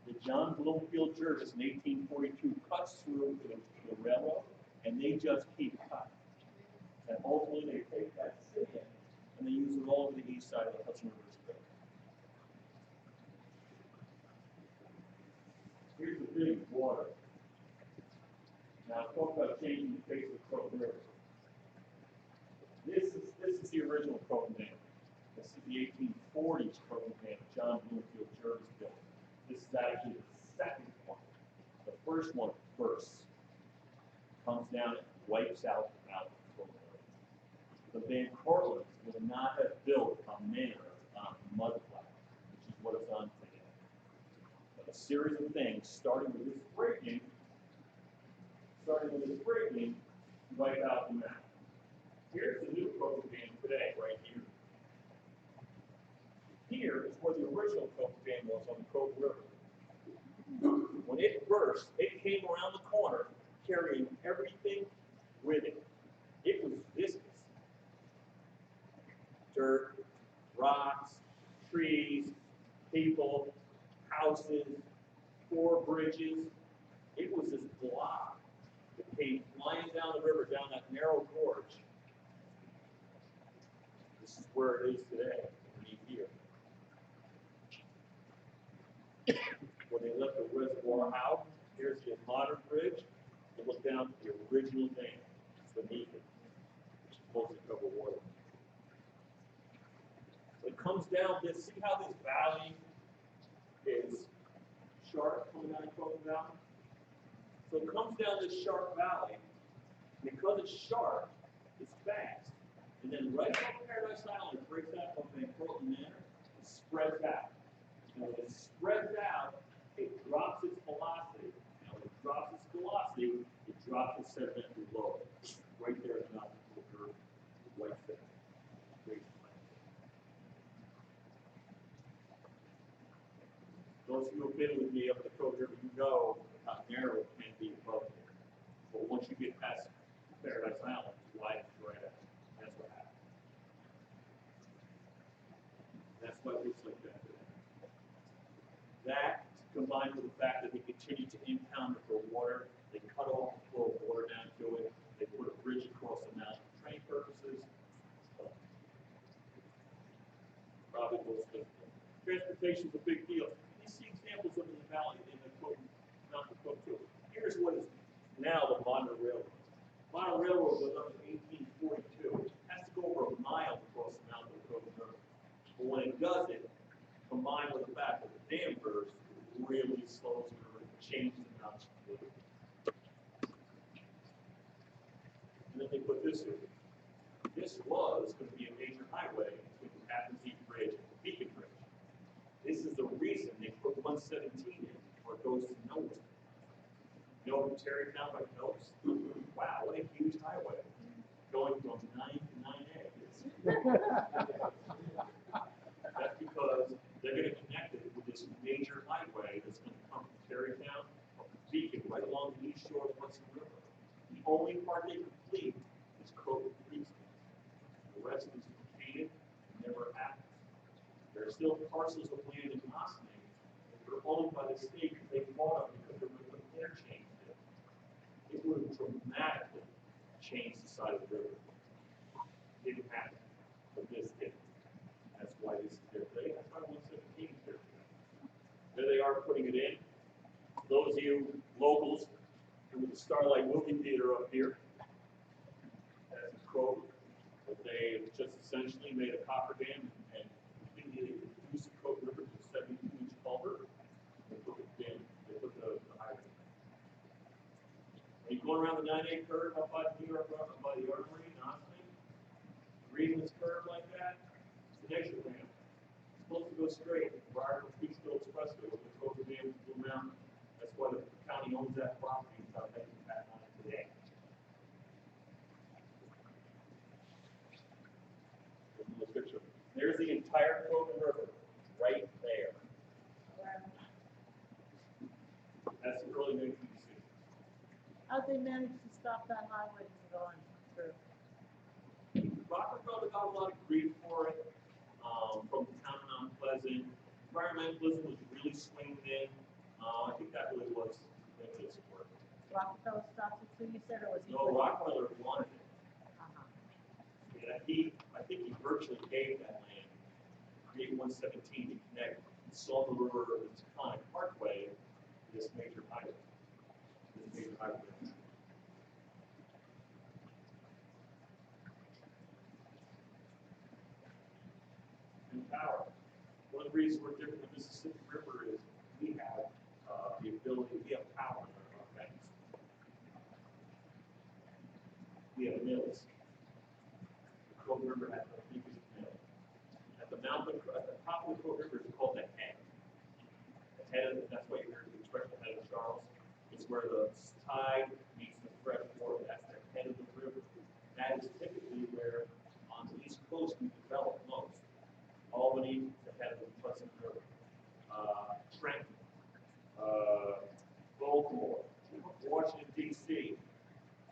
Speaker 2: that John Bloomfield Jervis in 1842 cuts through to the railroad, and they just keep cutting. And ultimately, they take that sand and they use it all over the east side of the Hudson River Strip. Here's the big water. Now, talk about changing the face of the Croton River. This is the original Croton Dam. This is the 1840s Croton Dam John Bloomfield Jervis built. This is actually the second one. The first one bursts, comes down and wipes out the mouth of the Croton River. The Van Cortlands would not have built a manor on a mudflat, which is what it's on today. But a series of things, starting with this breaking, wipe out the map. Here's the new Croton Dam today, right here. Here is where the original Croton Dam was on the Croton River. When it burst, it came around the corner carrying everything with it. It was viscous. Dirt, rocks, trees, people, houses, 4 bridges. It was this blob that came flying down the river, down that narrow gorge. This is where it is today, right here. When they left the reservoir out, here's the modern bridge. You look down to the original dam beneath it, which is supposed to cover water. So it comes down this, see how this valley is sharp coming down Croton Valley? So it comes down this sharp valley. Because it's sharp, it's fast. And then right above Paradise Island, it breaks out of Van Cortlandt Manor, it spreads out. And when it spreads out, it drops its velocity. Now, when it drops its velocity, it drops its sedimentary load. Right there in the mouth of the river, right there. Great. Those who have been with me up the Croton River, you know how narrow it can be above there. But once you get past Paradise Island, it widens right out. That's what happens. That's why it looks like that today. That, combined with the fact that they continue to impound it for water, they cut off the flow of water down to it, they put a bridge across the mountain for train purposes. Probably most of transportation is a big deal. You see examples of it in the valley in the mountain Croton too. Here's what is now the modern railroad. Modern railroad was up in 1842. It has to go over a mile across the mountain Croton River. But when it does it, combined with the fact that the dam burst, it really slows the river and changes the mountain river. And then they put this in. This was going to be a major highway between the Tappan Bridge and the Beacon Bridge. This is the reason they put 117 in, where it goes to nowhere. You know what Terrytown by knows? Wow, what a huge highway. Going from 9 to 9A. That's because they're going to connect it with this major highway that's going to come from Terrytown up to Beacon, right along the east shore of the Hudson River. The only part they complete is Croton Creek. The rest is completed and never happens. There are still parcels of land in Ossining that are owned by the state because they bought them because they were put interchange there. It would have dramatically changed the side of the river. It didn't happen, but this did. That's why this is there today. That's why 117 is there today. There they are putting it in. Those of you locals who with the Starlight Movie Theater up here, that's a Croton. But they just essentially made a copper dam and completely reduced the Croton River to a 72-inch culvert. They put the dam, they put the highway. When you go around the 9A curve up by the New York, by the Armory and Ossining, reading this curve like that, it's an extra ramp. It's supposed to go straight prior to Peekskill Expressway, which goes to the Blue Mountain. That's why the county owns that property and start making that money today. There's the entire Croton River right there. That's the early 1960s.
Speaker 5: How'd they manage to stop that highway from going through?
Speaker 2: Rockefeller got a lot of grief for it from the town of Mount Pleasant. Environmentalism was really swinging in. I think that really was its work.
Speaker 5: Rockefeller stopped it too, you said, or was he?
Speaker 2: No, Rockefeller wanted it.
Speaker 5: Uh-huh.
Speaker 2: Yeah, I think he virtually gave that land, create 117 to connect Salton River and Taconic Parkway to this major highway. And power. One of the reasons we're different than the Mississippi River is we have the ability, we have power in our banks. We have mills. The Croton River has the biggest mill. At the top of the Croton River is called the head. The head, that's why you heard the expression head of Charles. It's where the tide meets the fresh water. That's the head of the river. That is typically where on the East Coast we develop most. Albany, the head of the Hudson River. Trenton, Baltimore, Washington, D.C.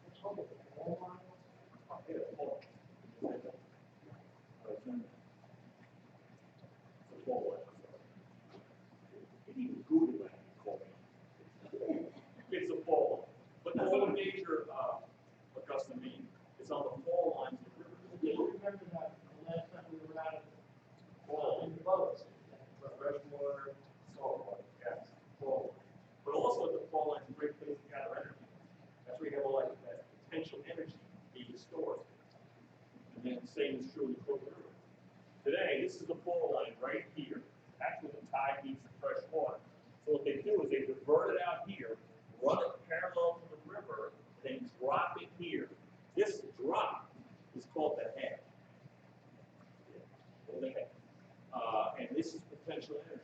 Speaker 2: It's called the fall line. Yeah, fall. It's a fall line. You need to Google that. It's a fall line. But that's not a major Augusta, Maine. It's on the fall lines of the river.
Speaker 1: Yeah, you remember that the last time we were out in the boats, freshwater,
Speaker 2: Saltwater, yes, fall. But also at the fall lines, a great place to gather energy. That's where you have all that potential energy being stored. And then the same is true in the Croton River. Today, this is the fall line right here. That's where the tide meets the fresh water. So what they do is they divert it out here, run it parallel to the river, then drop it here. This drop is called the head. The head. And this is potential energy.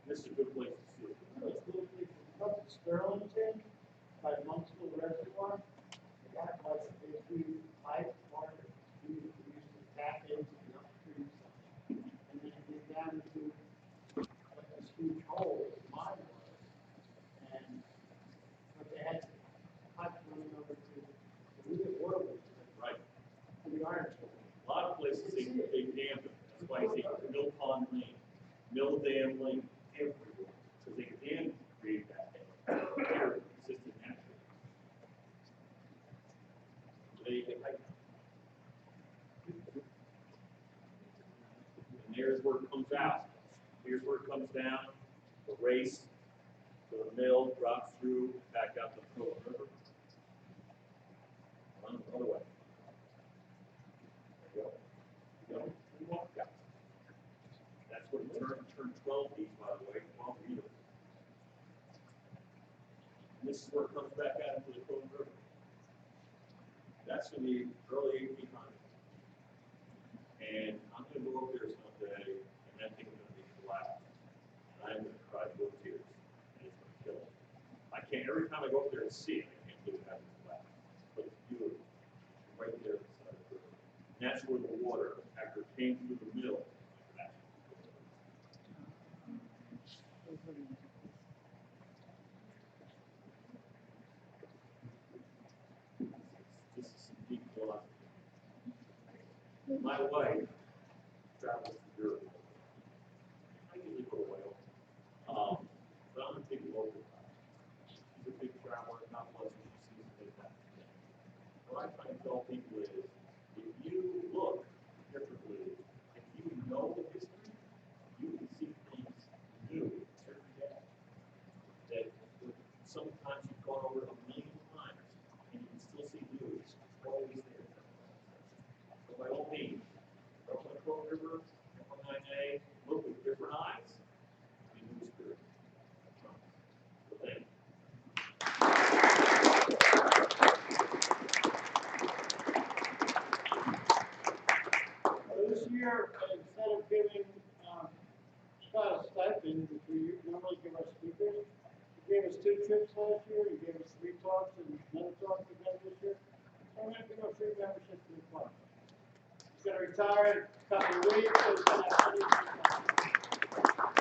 Speaker 2: This is a good place to see it.
Speaker 1: Really cool thing. Up in Sterlington, by Monksville Reservoir, they got like a big huge pipe water we used to tap into the upstream side. And then it get down into like this huge hole that mine was. And but they had pipes running over to the waterways,
Speaker 2: Right.
Speaker 1: to the iron store.
Speaker 2: A lot of places they dam them. That's why I say Mill Pond Lane, Mill Dam Lane, everywhere. Because they dam to create that air consistent naturally. They get like, and there's where it comes out. Here's where it comes down, the race, to the mill, drops through, back out the Croton River. Run the other way. There you go. You go, you walk out. That's what it turned 12 feet, by the way, 12 feet. And this is where it comes back out into the Croton River. That's in the early 1800s. And I'm going to go up there someday, and that thing's going to be collapsed. And I'm going to cry both tears. And it's going to kill me. I can't, every time I go up there and see it, I can't believe it hasn't collapsed. But it's beautiful. Right there beside the river. And that's where the water, after it came through the mill, this is some deep philosophy. My wife travels to Europe. I usually go away, but I'm a big local guy. She's a big traveler, not much when she sees me that. What I try to tell people is, if you look differently, if you know the history, you can see things new every day. That sometimes you've gone over it a million times, and you can still see new. It's always there. So by all means, go to the Croton River, go on 9A, look with different eyes, and new spirit. So thank you.
Speaker 1: This year, instead of giving Scott a stipend, which we normally give our speakers, he gave us 2 trips last year, he gave us 3 talks and another talk again this year. So I'm going to give him a free membership to the club. He's going to retire in a couple of weeks, so he's going to have plenty of free time.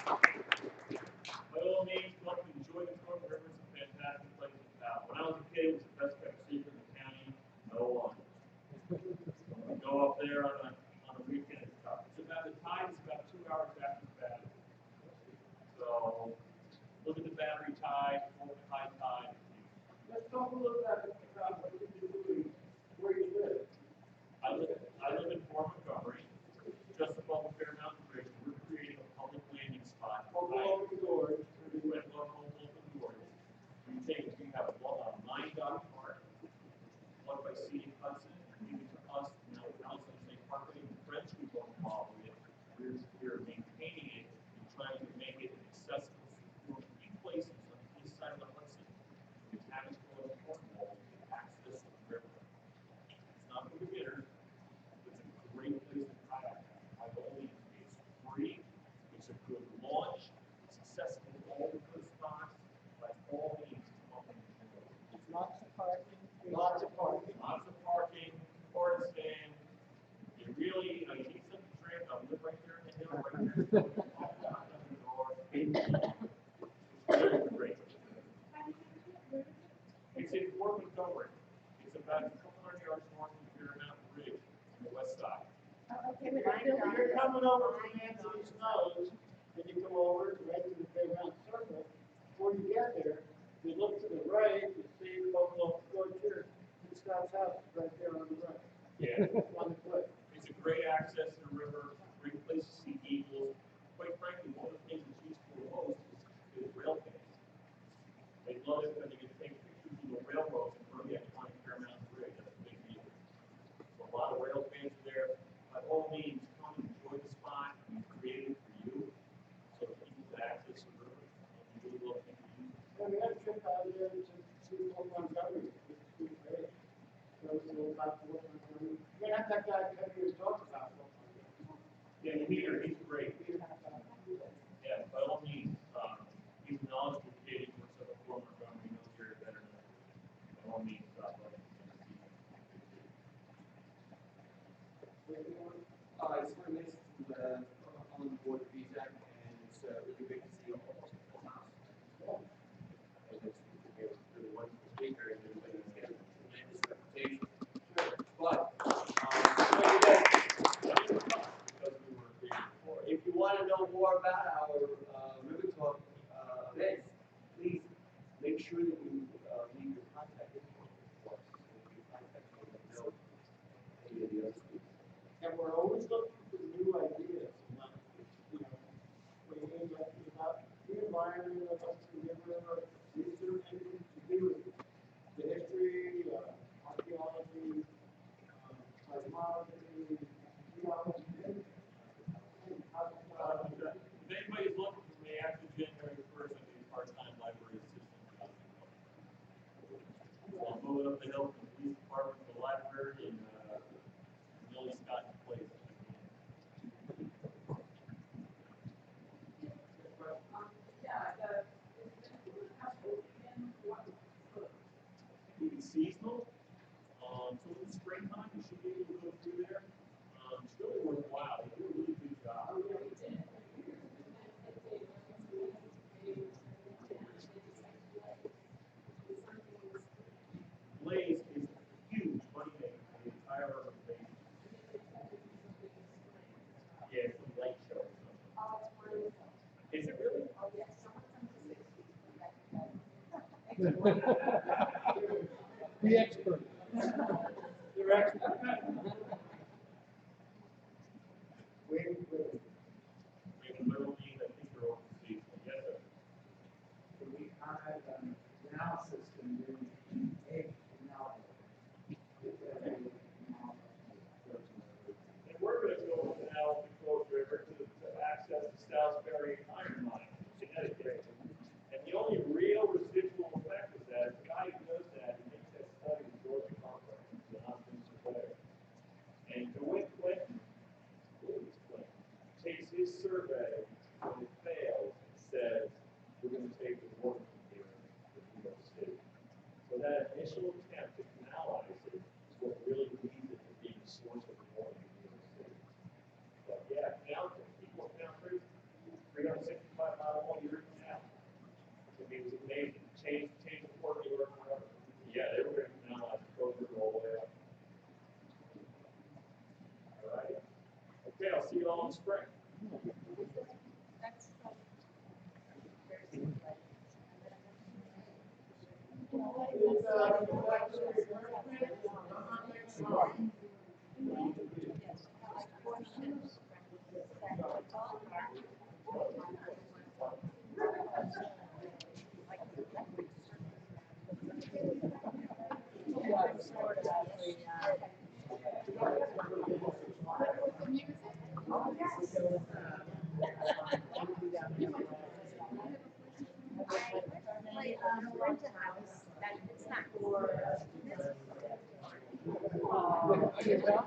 Speaker 2: By all means, come and enjoy the Croton River. It's a fantastic place to have. When I was a kid, it was the best kept secret in the county. No one. Go up there on a weekend. It's about the tide is about 2 hours after the battery. So look at the battery tide, look at the high tide.
Speaker 1: Let's talk a little bit about what you're doing, where you live.
Speaker 2: I live in Fort Montgomery, just above the Fairmount Bridge. We're creating a public landing spot.
Speaker 1: Open doors.
Speaker 2: We went local open doors. We have a 9-dock park, one by C.D. Hudson, given to us. Now it's a park in French we don't involved with. We're maintaining it and trying to make it accessible for 3 places on the east side of the Hudson. We have it for the Cornwall to access the river. It's not for beginners. It's a great place to kayak. By all means, it's free. It's a good launch. It's accessible to all the good spots. By all means, come up and enjoy it.
Speaker 1: It's lots of parking. Lots of parking.
Speaker 2: Lots of parking, partisan. You really, you need something to drink. I live right there in the hill, right there. It's great. It's in Fort Montgomery. It's about 200 yards north of Fairmount Bridge on the west side.
Speaker 1: You're coming over from Anthony Snow's, then you come over right to the Fairmount Circle. Before you get there, you look to the right, you see Buffalo Church. Scott's house is right there on the right.
Speaker 2: Yeah.
Speaker 1: On the cliff.
Speaker 2: It's a great access to the river, great place to see eagles. Quite frankly, one of the things that's useful the most is rail fans. They love it when they get to take pictures of the railroads and bring it on Fairmount Bridge. That's a big deal. So a lot of rail fans are there. By all means, come and enjoy the spot. We created it for you, so that people can access the river. And we really love people use it.
Speaker 1: Well, we had a trip out there to see Fort Montgomery. It's great. So it's a little about Fort Montgomery. You're gonna have that guy come here and talk about Fort Montgomery.
Speaker 2: Yeah, Peter, he's great. Yeah, by all means,
Speaker 1: research anything to do with the history, archaeology, cosmology, geology,
Speaker 2: If anybody's looking for me after January 1st, I'll be a part-time library assistant. So I'm moving up the hill from the police department to the library and Billy Scott in place. It's seasonal. So in the springtime, you should be able to go through there. It's really worthwhile. They do a really good job. Blaze is a huge money maker for the entire organization. Yeah, it's a light show or something. Is it really?
Speaker 3: The expert.
Speaker 1: You're expert. Wait.
Speaker 2: Raven Little means I think you're overseas. Yes, sir.
Speaker 1: So we had an analysis and doing a analysis.
Speaker 2: And we're going to go now to Croton River to access the Salisbury iron mine in Connecticut. And the only real residual effect of that, the guy who does that, he makes that study with George Conklin, the Austin surveyor. And DeWitt Clinton, takes his survey, when it fails, and says, we're going to take the water from here to New York City. So that initial attempt to canalize it is what really leads it to being the source of the water in New York City. But yeah, now people have found 365-mile long year canal. I mean, it was amazing. Changed the port of New York forever. Yeah, they were going to canalize the Croton all the way up. All right. Okay, I'll see you all in spring.
Speaker 5: Rent a house, that it's not for. I think that.